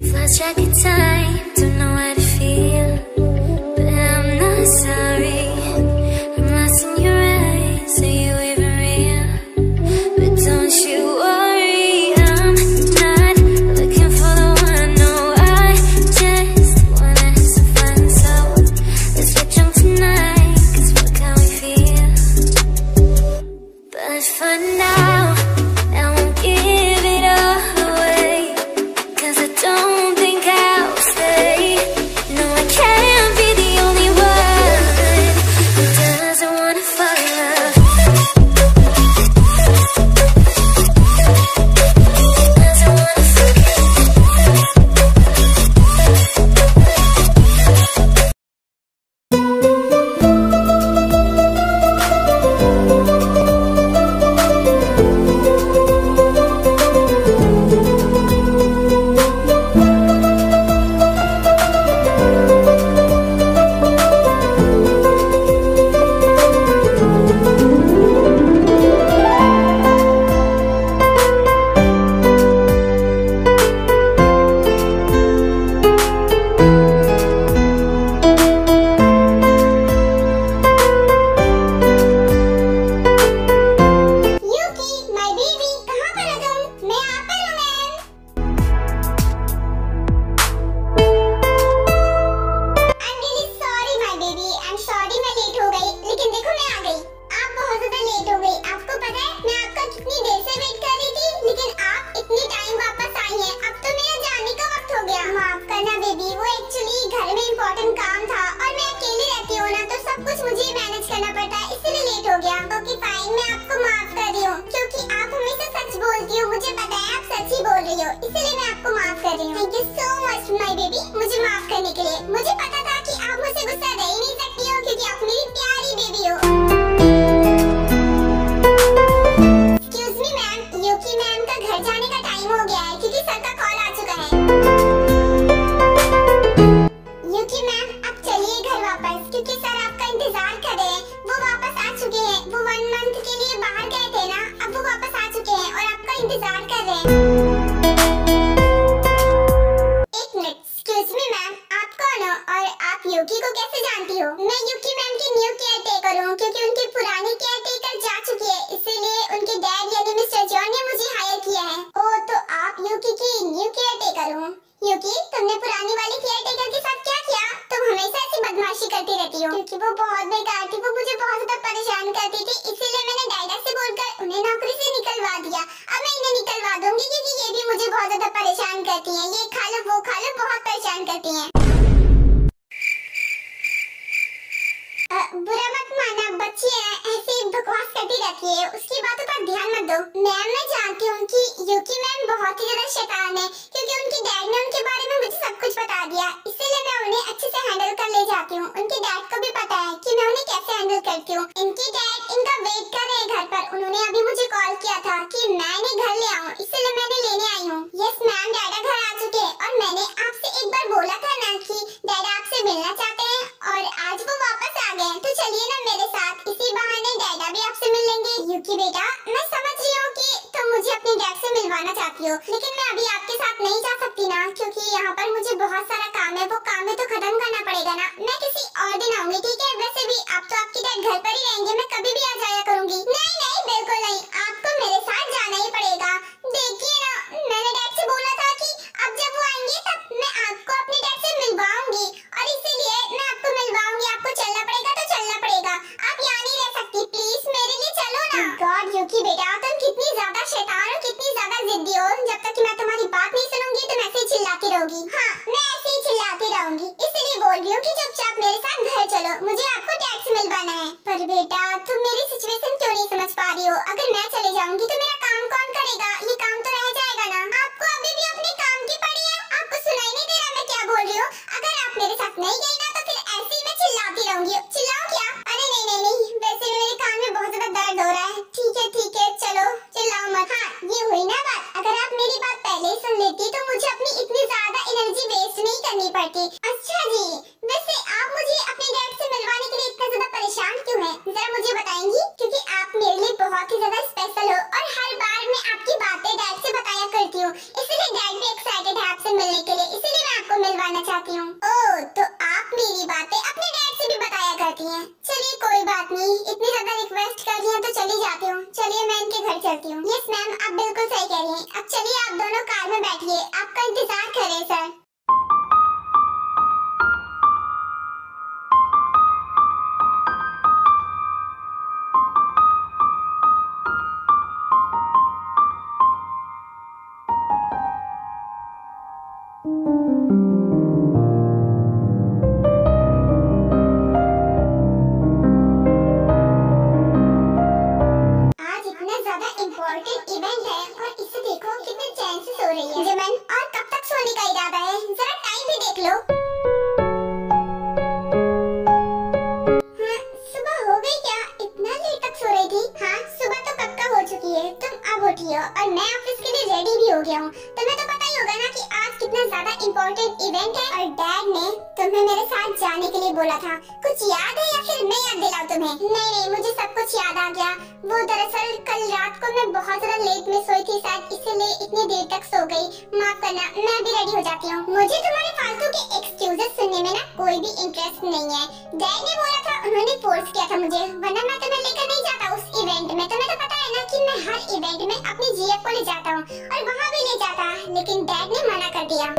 Lost track of time, don't know how to feel, but I'm not sorry. I'm lost in your eyes, are you even real? But don't you worry, I'm not looking for the one. No, I just wanna have some fun. So let's get drunk tonight, 'cause look how we feel. But for now, I won't give it all away, 'cause I don't think I'll stay. No, I can't be the only one who doesn't wanna fall in love. Doesn't wanna fall in इसलिए मैं आपको माफ कर रही हूँ। Thank you so much my baby, मुझे माफ करने के लिए। मुझे पता था कि आप मुझसे गुस्सा दे ही नहीं सकती हो, क्योंकि आप मेरी प्यारी बेबी हो। एक्सक्यूज मी मैम, यूकी मैम का घर जाने का टाइम हो गया है, क्योंकि सर का कॉल आ चुका है। यूकी मैम आप चलिए घर वापस, क्योंकि सर आपका इंतजार कर रहे हैं। वो वापस आ चुके हैं, वो 1 मंथ के लिए बाहर गए थे ना, अब वो वापस आ चुके हैं और आपका इंतजार कर रहे हैं। यूकी को कैसे जानती हो? मैं यूकी मैम की न्यू केयरटेकर हूँ, क्योंकि उनकी पुरानी केयरटेकर जा चुकी है, इसीलिए उनके डैड यानी मिस्टर जॉन ने मुझे हायर किया है। ओह, तो आप यूकी की न्यू केयरटेकर हो। यूकी, तुमने पुरानी वाली केयरटेकर के साथ क्या किया? तुम हमेशा ऐसी बदमाशी करती रहती हो। क्योंकि वो बहुत बेकार थी, वो मुझे बहुत ज्यादा परेशान करती थी, इसीलिए मैंने डैडा से बोलकर उन्हें नौकरी से निकलवा दिया। अब मैं इन्हें निकलवा दूंगी, क्योंकि ये भी मुझे बहुत ज्यादा परेशान करती है। ये खा लो वो खा लो, बहुत परेशान करती है। बुरा मत माना, बच्ची है, ऐसे बकवास करती रहती है, उसकी बातों पर ध्यान मत दो। मैम मैं जानती हूँ कि यूकी मैम बहुत ही ज्यादा शैतान है, क्योंकि उनके डैड ने उनके बारे में मुझे सब कुछ बता दिया, इसीलिए मैं उन्हें अच्छे से हैंडल कर ले जाती हूँ। उनके डैड को भी पता है कि मैं उन्हें कैसे हैंडल करती हूँ। इनके डैड इनका वेट कर रहे हैं घर पर। उन्होंने अभी मुझे कॉल किया था कि मैं इन्हें घर ले आऊँ, इसलिए मैंने लेने आई हूँ। यस मैम, डैडा घर आ चुके हैं, और मैंने आपसे एक बार बोला था ना कि डैडा आपसे मिलना चाहते हैं, और आज वो वापस आ गए। तो चलिए ना मेरे साथ, इसी बहाने डैडा भी आपसे मिल लेंगे। यूकी बेटा, मैं समझ रही हूँ कि तुम मुझे अपने डैड से मिलवाना चाहती हो, लेकिन मैं अभी आपके साथ नहीं जा सकती ना, क्योंकि यहाँ पर मुझे बहुत सारा काम है। वो काम है तो खत्म करना पड़ेगा ना। मैं किसी और दिन आऊंगी, ठीक है? वैसे भी आप तो आपके डैड घर पर ही रहेंगे, मैं कभी भी आ जाया करूंगी। नहीं नहीं, बिल्कुल नहीं, आपको मेरे साथ जाना ही पड़ेगा। देखिए ना, मैंने डैड से बोला था कि अब जब वो आएंगे तब मैं आपको अपने डैड से मिलवाऊंगी, और इसीलिए मैं आपको मिलवाऊंगी। आपको चलना पड़ेगा तो चलना पड़ेगा, आप यहाँ नहीं रह सकती। प्लीज मेरे लिए चलो ना। गॉड यूकी बेटा, तुम कितनी ज्यादा शैतान हो, कितनी ज्यादा जिद्दी हो। जब तक मैं तुम्हारी बात नहीं सुनूंगी तुम ऐसे ही चिल्लाती रहोगी। हाँ, मैं ऐसे ही चिल्लाती रहूंगी, इसीलिए बोल रही हूँ कि चुपचाप मेरे साथ घर चलो, मुझे आपको डैड से मिलवाना है। पर बेटा, तुम मेरी सिचुएशन क्यों नहीं समझ पा रही हो? अगर मैं चले जाऊंगी तो मेरा काम कौन करेगा? ये काम तो रह जाएगा ना। आपको अभी भी अपने काम की पड़ी है? आपको सुनाई नहीं दे रहा मैं क्या बोल रही हूँ? अगर आप मेरे साथ नहीं गई ना, तो फिर ऐसे ही मैं चिल्लाती रहूंगी। चिल्लाऊं क्या? अरे नहीं नहीं नहीं, वैसे भी मेरे कान में बहुत ज्यादा दर्द हो रहा है। ठीक है, चलो चिल्लाओ मत। हाँ, ये हुई ना बात। अगर आप मेरी बात पहले ही सुन लेती तो मुझे अपनी इतनी ज्यादा एनर्जी वेस्ट नहीं करनी पड़ती। अच्छा जी, वैसे आप मुझे अपने डैड से मिलवाने के लिए इतना ज्यादा परेशान क्यों हैं? जरा मुझे बताएंगी? क्योंकि आप मेरे लिए बहुत ही ज्यादा स्पेशल हो, और हर बार मैं आपकी बातें डैड से बताया करती हूँ, इसलिए डैड भी एक्साइटेड है आपसे मिलने के लिए। मिलवाना चाहती हूँ। ओह, तो आप मेरी बातें अपने डैड से भी बताया करती हैं। चलिए कोई बात नहीं, इतनी ज्यादा रिक्वेस्ट कर रही हैं तो चली जाती हूँ। चलिए मैं इनके घर चलती हूँ। यस मैम, आप बिल्कुल सही कह रही हैं। अब चलिए आप दोनों कार में बैठिए, आपका इंतजार कर रहे हैं सर। इम्पोर्टेंट इवेंट है और इसे देखो कितने चैन से सो रही है जिमन। और कब तक सोने का इरादा है? जरा टाइम भी देख लो। हाँ, सुबह हो गई क्या? इतना लेट तक सो रही थी? हाँ, सुबह तो कब का हो चुकी है। तुम अब उठी हो और मैं ऑफिस के लिए रेडी भी हो गया हूँ। तुम्हें तो पता ही होगा ना कि आज कितना ज्यादा इम्पोर्टेंट इवेंट है। और डैड ने तुम्हें मेरे साथ जाने के लिए बोला था। कुछ याद है या फिर मैं याद दिलाऊं तुम्हें? नहीं, मुझे सब कुछ याद आ गया। वो दरअसल कल रात को मैं बहुत ज्यादा लेट में सोई थी शायद, इसलिए इतनी देर तक सो गई। माफ करना, मैं भी रेडी हो जाती हूँ। मुझे तुम्हारे फालतू के एक्सक्यूजेस सुनने में ना कोई भी इंटरेस्ट नहीं है। डैड ने बोला था, उन्होंने फोर्स किया था मुझे, वरना मैं तुम्हें लेकर नहीं जाता उस इवेंट में। तुम्हें तो पता है ना कि मैं हर इवेंट में अपनी जीएफ को ले जाता हूँ और वहाँ भी ले जाता, लेकिन डैड ने मना कर दिया।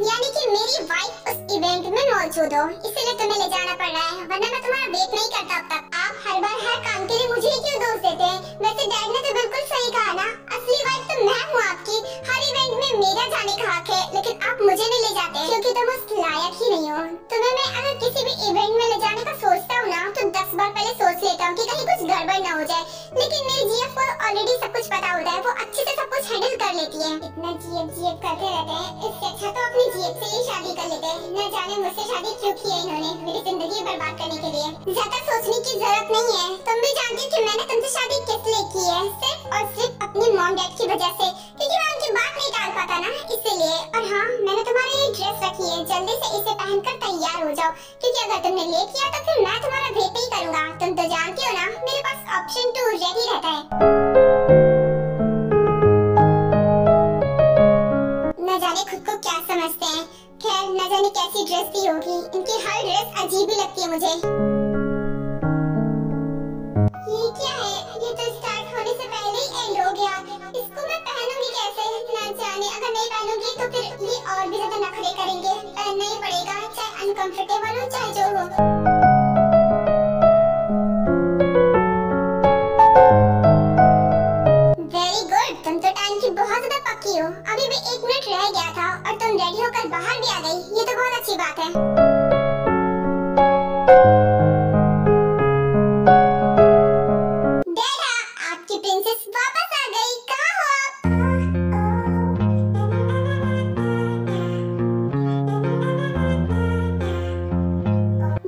यानी कि मेरी वाइफ उस इवेंट में मौजूद हो, इसलिए तुम्हें ले जाना पड़ रहा है, वरना मैं तुम्हारा वेट नहीं करता अब तक। आप हर बार हर काम के लिए मुझे ही क्यों दोष देते हैं? वैसे डैड ने तो बिल्कुल सही कहा ना, असली वाइफ तो मैं हूँ आपकी। हर इवेंट में मेरा जाने का हक है, लेकिन आप मुझे नहीं ले जाते क्योंकि तुम उस लायक ही नहीं हो। तुम्हें मैं अगर किसी भी इवेंट में ले जाने का सोचता हूँ ना, तो 10 बार पहले सोच लेता हूँ कि कहीं कुछ गड़बड़ न हो जाए। लेकिन मेरी जीएफ को ऑलरेडी सब कुछ पता होता है, वो अच्छे से सब कुछ हैंडल कर लेती है। इतना जीएफ करते रहते हैं, इससे अच्छा तो अपनी जीएफ से ही शादी कर लेते हैं। न जाने मुझसे शादी क्यों की है इन्होंने, मेरी जिंदगी बर्बाद करने के लिए। ज्यादा सोचने की जरूरत नहीं है। तुम भी जानती हो कि मैंने तुमसे शादी किस लिए की है, सिर्फ और सिर्फ अपने मॉम डैड की वजह से, क्योंकि मैं उनकी बात नहीं टाल पाता ना, इसलिए। और हाँ, मैंने तुम्हारे लिए ड्रेस रखी है, जल्दी से इसे पहनकर तैयार हो जाओ, क्योंकि अगर तुमने लेट किया तो फिर मैं तुम्हारा वेट नहीं करूंगा। तुम तो जानती हो ना, मेरे पास ऑप्शन 2 रेडी रहता है। न जाने खुद को क्या समझते हैं। खैर, न जाने कैसी ड्रेस दी होगी, इनकी हर ड्रेस अजीब ही लगती है मुझे। ये क्या है? ये तो स्टार्ट होने से पहले ही एंड हो गया। इसको मैं पहनूंगी कैसे? न जाने, अगर नहीं पहनूंगी तो फिर ये और भी ज्यादा नखरे करेंगे। पहनना ही पड़ेगा, चाहे अनकंफर्टेबल हो चाहे जो हो। तुम तो टाइम की बहुत ज्यादा पक्की हो। अभी भी 1 मिनट रह गया था और तुम रेडी होकर बाहर भी आ गई। ये तो बहुत अच्छी बात है। डैडा, आपकी प्रिंसेस वापस आ गई। कहाँ हो आप?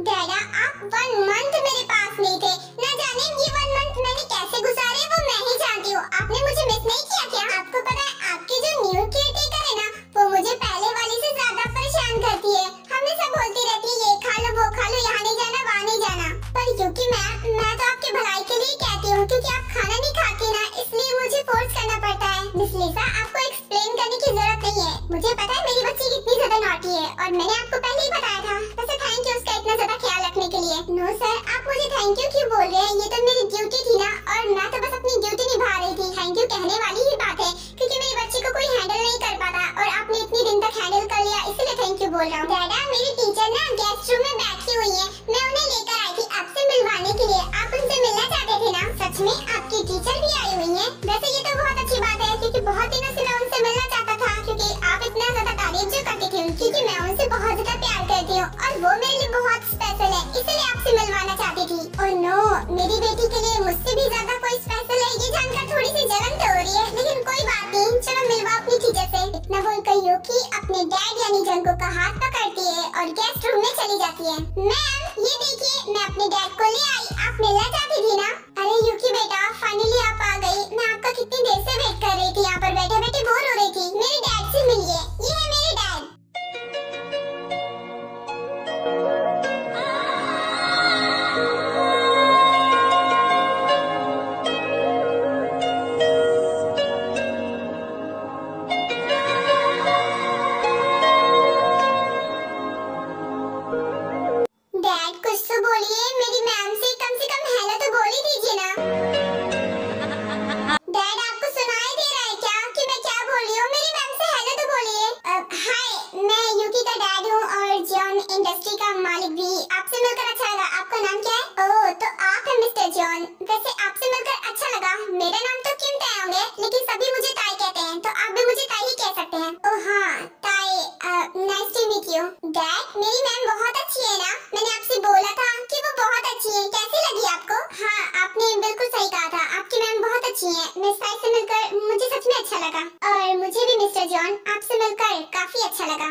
डैडा, आप 1 मंथ मेरे पास नहीं थे। न जाने ये 1 मंथ मैंने कैसे गुजारे वो मैं ही जानती हूँ। आपने मुझे मिस नहीं किया क्या? आपको पता है आपकी जो न्यू केयरटेकर है ना, वो मुझे पहले वाली से ज्यादा परेशान करती है। हमेशा बोलती रहती है, ये खा लो वो खा लो, यहाँ नहीं जाना वहाँ नहीं जाना। पर क्योंकि मैं तो आपके भलाई के लिए कहती हूँ, क्योंकि आप खाना नहीं खाती ना, इसलिए मुझे फोर्स करना पड़ता है। मिस लिसा, आपको एक्सप्लेन करने की जरूरत नहीं है। मुझे पता है मेरी बच्ची कितनी ज्यादा नॉटी है और मैंने आपको पहले ही बताया था। वैसे थैंक यू उसका इतना ज्यादा ख्याल रखने के लिए। नो सर, आप मुझे थैंक यू क्यों बोल रहे हैं? ये तो मेरी ड्यूटी थी ना, और मैं तो बस अपनी ड्यूटी निभा रही थी। थैंक यू कहने वाली ही बात है, क्योंकि मेरी बच्ची को कोई हैंडल नहीं कर पाता और आपने इतनी दिन तक हैंडल कर लिया, इसलिए थैंक यू बोल रहा हूँ। डैडा, मेरी टीचर ना गेस्ट रूम में बैठी हुई है, मैं उन्हें लेकर आई थी आपसे मिलवाने के लिए। आप उनसे मिलना चाहते थे ना? सच में आपकी टीचर भी आई हुई है? वैसे ये तो बहुत अच्छी बात है, क्योंकि बहुत दिनों से मैं उनसे मिलना चाहता था, क्योंकि आप इतना ज्यादा तारीफ जो करती थी उनकी, कि मैं उनसे बहुत ज्यादा प्यार करती हूँ और वो मेरे लिए बहुत स्पेशल है, इसलिए आपसे मिलवाना चाहती थी। और नो, मेरी बेटी के लिए मुझसे भी ज्यादा कोई स्पेशल है, ये जानकर थोड़ी सी जलन तो हो रही है, लेकिन कोई बात नहीं। चलो मिलवा अपनी टीचर से। इतना बोलकर यूकी अपने डैड यानी जंगो का हाथ पकड़ती है और गेस्ट रूम में चली जाती है। मैम, ये देखिए, मैं अपने डैड को ले आई। आप मिलना चाहती थी ना? अरे यूकी बेटा, फाइनली आप आ गई। मैं आपका कितनी देर से वेट कर रही थी, यहाँ पर बैठे बैठे बोर हो रही थी। मेरे डैड से मिलिए, ये है मेरे डैड। अच्छी हैं। मिस ताई से मिलकर मुझे सच में अच्छा लगा और मुझे भी मिस्टर जॉन आपसे मिलकर काफी अच्छा लगा।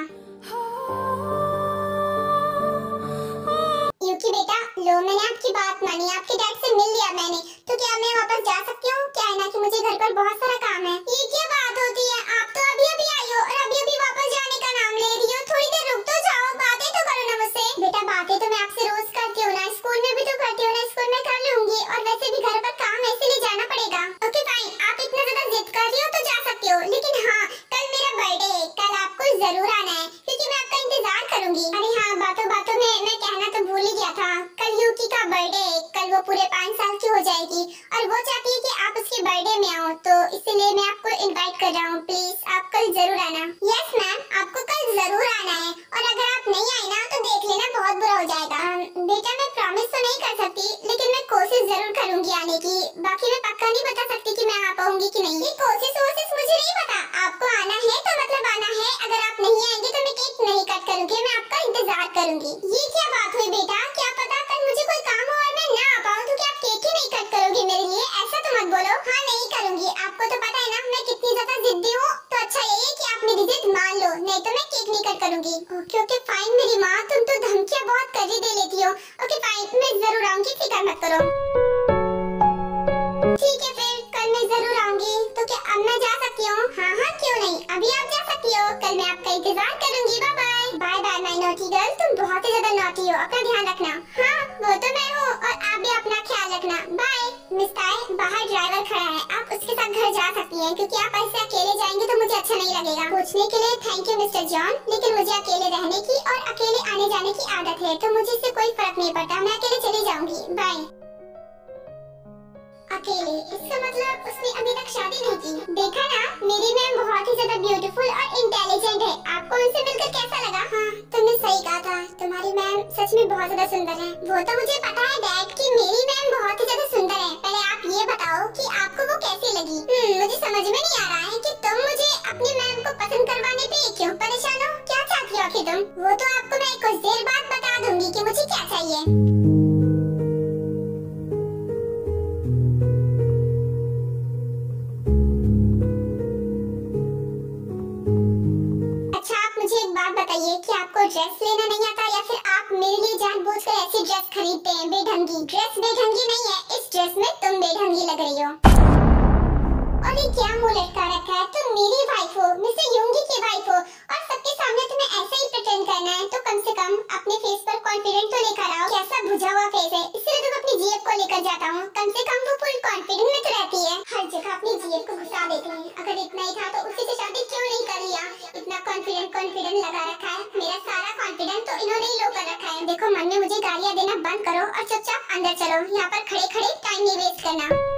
यूकी बेटा, लो मैंने आपकी बात मानी, आपके डैड से मिल लिया मैंने, तो क्या मैं वापस जा सकती हूँ? क्या है ना कि मुझे घर पर बहुत सारा काम है। ये क्या बात होती है, आप तो अभी अभी आई हो और अभी अभी वापस जाने का नाम ले रही हो। थोड़ी देर रुक तो जाओ, बातें तो करो ना मुझसे। बेटा बातें तो मैं आपसे रोज करती हूँ ना, स्कूल में भी तो करती हूँ ना, स्कूल में कर लूंगी और वैसे भी घर पर काम है इसीलिए जाना पड़ेगा। ओके फाइन, आप इतना ज्यादा जिद कर रही हो तो जा सकती हो, लेकिन हाँ कल मेरा बर्थडे है, कल आपको जरूर आना है क्योंकि मैं आपका इंतजार करूंगी। अरे हाँ, बातों बातों में मैं कहना तो भूल ही गया था, कल यूकी का बर्थडे है, कल वो पूरे 5 साल की हो जाएगी और वो चाहती है कि आप उसके बर्थडे में आओ, तो इसलिए मैं आपको इनवाइट कर रहा हूँ। प्लीज आप कल जरूर आना। यस मैम, आपको कल जरूर आना है और अगर आप नहीं आए ना तो देख लेना बहुत बुरा हो जाएगा। बेटा मैं प्रॉमिस तो नहीं कर सकती, लेकिन मैं कोशिश जरूर करूंगी आने की। बाकी मैं पक्का नहीं बता सकती कि मैं आ पाऊंगी कि नहीं। ये कोशिश मुझे नहीं पता, आपको आना है तो मतलब आना है। अगर आप नहीं आएंगे तो मैं केक नहीं कट करूंगी, मैं आपका इंतजार करूंगी। ये क्या बात हुई बेटा, क्या पता कल मुझे कोई काम हो और मैं ना आ पाऊँ तो क्या आप केक ही नहीं कट करोगी मेरे लिए? ऐसा तो मत बोलो। हाँ नहीं करूंगी, आपको तो पता है ना मैं कितनी ज्यादा जिद्दी हूँ, तो अच्छा यही है कि आप मेरी जिद मान लो, नहीं तो मैं केक नहीं कट करूंगी। ओके फाइन मेरी माँ, तुम तो धमकियाँ बहुत कर ही दे लेती हो। ओके फाइन, मैं जरूर आऊंगी, फिक्र मत करो। ठीक है फिर कल मैं जरूर आऊंगी। तो क्या अब मैं जा सकती हूँ? हाँ हाँ क्यों नहीं, अभी आप जा सकती हो, कल मैं आपका इंतजार करूंगी। Bye bye. Bye bye my naughty girl, तुम बहुत ही ज्यादा नॉटी हो, अपना ध्यान रखना। हाँ वो तो मैं हूँ और आप भी अपना ख्याल रखना। बाय। मिस ताई बाहर ड्राइवर खड़ा है, आप उसके साथ घर जा सकती हैं क्योंकि आप ऐसे अकेले जाएंगे तो मुझे अच्छा नहीं लगेगा। पूछने के लिए थैंक यू मिस्टर जॉन, लेकिन मुझे अकेले रहने की और अकेले आने जाने की आदत है, तो मुझे इससे कोई फर्क नहीं पड़ता, मैं अकेले चली जाऊंगी। बाय। अकेले, इसका मतलब उसने अभी तक शादी नहीं की। देखा ना, मेरी मैम बहुत ही ज्यादा ब्यूटीफुल और इंटेलिजेंट है। आपको उनसे मिलकर कैसा लगा? हाँ तुमने सही कहा था, तुम्हारी मैम सच में बहुत ज्यादा सुंदर है। वो तो मुझे पता है डैड कि मेरी मैम बहुत ही ज्यादा सुंदर है। पहले आप ये बताओ कि आपको वो कैसी लगी? मुझे समझ में नहीं आ रहा है कि तुम मुझे अपनी मैम को पसंद करवाने पे क्यों परेशान हो? क्या चाहती हो आखिर तुम? वो तो आपको मैं कुछ देर बाद बता दूंगी कि मुझे क्या चाहिए। बताइए कि आपको ड्रेस लेना नहीं आता या फिर आप मेरे लिए जानबूझकर ऐसी ड्रेस खरीदते हैं बेढंगी? ड्रेस बेढंगी नहीं है, इस ड्रेस में तुम बेढंगी लग रही हो। और ये क्या मुंह लटका रखा है? तुम मेरी वाइफ हो, मिस्टर योंगी की वाइफ हो और सबके सामने तुम्हें ऐसे ही प्रिटेंड करना है, तो कम से कम अपने फेस पर कॉन्फिडेंट तो लेकर आओ। कैसा बुझा हुआ फेस है, इसलिए तुम अपनी जीएफ को लेकर जाता हूँ, कम से कम वो फुल कॉन्फिडेंट में तो रहती है। हर जगह अपनी जीएफ को घुसा देती है। अगर इतना ही था तो उसी से शादी क्यों नहीं कर लिया? इतना कॉन्फिडेंट लगा रखा है, मेरा सारा कॉन्फिडेंस तो इन्होंने ही लो कर रखा है। देखो मन में मुझे गालियाँ देना बंद करो और चुपचाप अंदर चलो, यहाँ पर खड़े खड़े टाइम नहीं वेस्ट करना।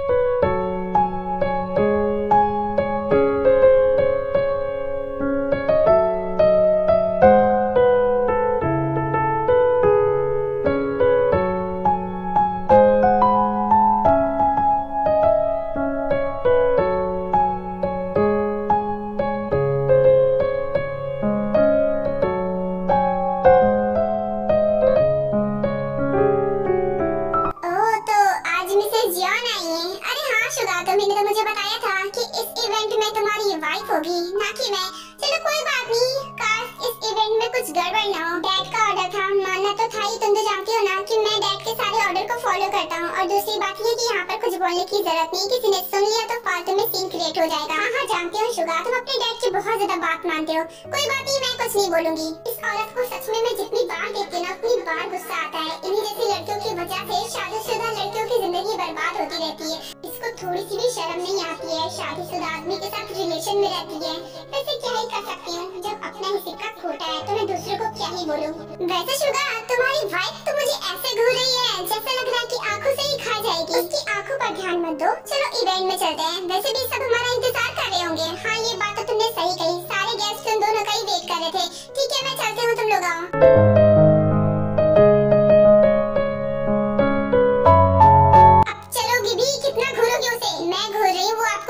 मैंने तो मुझे बताया था कि इस इवेंट में तुम्हारी वाइफ होगी, ना कि मैं। चलो कोई बात नहीं, काश इस इवेंट में कुछ गड़बड़ ना हो। डैड का ऑर्डर था, मानना तो था ही। तुम तो जानती हो ना कि मैं डैड के सारे ऑर्डर को फॉलो करता हूँ। और दूसरी बात ये कि यहाँ पर कुछ बोलने की जरूरत नहीं, किसी ने सुन लिया तो फालतू में सीन क्रिएट हो जाएगा। हाँ जानती हूँ शुगा, तुम अपने डैड की बहुत ज्यादा बात मानते हो। कोई बात नहीं, मैं कुछ नहीं बोलूंगी। इस औरत को सच में मैं जितनी बार देखती हूँ ना उतनी बार गुस्सा आता है। इन्हीं जैसी लड़कियों की वजह से शादीशुदा लड़कियों की जिंदगी बर्बाद होती रहती है। इसको थोड़ी सी भी शर्म नहीं आती है, शादीशुदा आदमी के साथ रिलेशन में रहती है। वैसे क्या ही कर सकती हूँ, जब अपना ही सिक्का खोटा है तो मैं दूसरों को क्या ही बोलूँ। वैसे शुगा, तुम्हारी वाइफ तो मुझे ऐसे घूर रही है जैसा लग रहा है कि आंखों से ही खा जाएगी। उसकी आंखों पर ध्यान मत दो, चलो इवेंट में चलते हैं। वैसे भी सब हमारा इंतजार कर रहे होंगे। हाँ ये बात तो तुमने सही कही, सारे गेस्ट तुम दोनों का ही वेट कर रहे थे। ठीक है मैं चलती हूँ, तुम लोग आओ।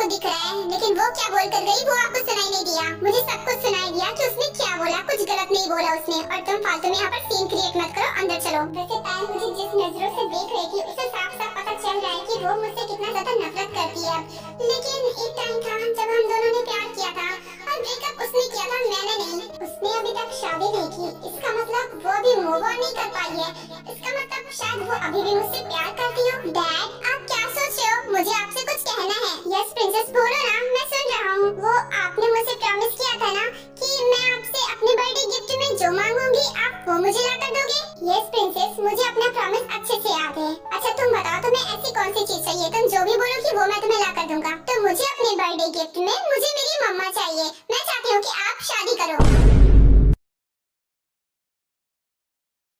दिख रहा है, लेकिन वो क्या बोल कर गई वो आपको सुनाई नहीं दिया। मुझे सब कुछ सुनाई दिया कि उसने क्या बोला, कुछ गलत नहीं बोला उसने। और तुम फालतू में यहाँ पर सीन क्रिएट मत करो, अंदर चलो। वैसे ताई मुझे जिस नजरों से देख रही थी उसे साफ साफ पता चल रहा है कि वो मुझसे कितना ज्यादा नफरत करती है। नहीं की, इसका मतलब वो अभी मूव ऑन नहीं कर पाई है। इसका मतलब शायद वो अभी भी मुझसे प्यार करती हो। डैड आप क्या सोच रहे हो? मुझे आपसे कुछ कहना है। यस प्रिंसेस बोलो ना, मैं सुन रहा हूँ। वो आपने मुझसे प्रॉमिस किया था ना कि मैं आपसे अपने बर्थडे गिफ्ट में जो मांगूंगी आप वो मुझे ला कर दोगे। यस प्रिंसेस, मुझे अपना प्रॉमिस अच्छे से याद है। अच्छा तुम बताओ तुम्हें ऐसी कौन सी चीज चाहिए, तुम जो भी बोलोगी वो मैं तुम्हें ला कर दूंगा। तो मुझे अपने बर्थडे गिफ्ट में मुझे मेरी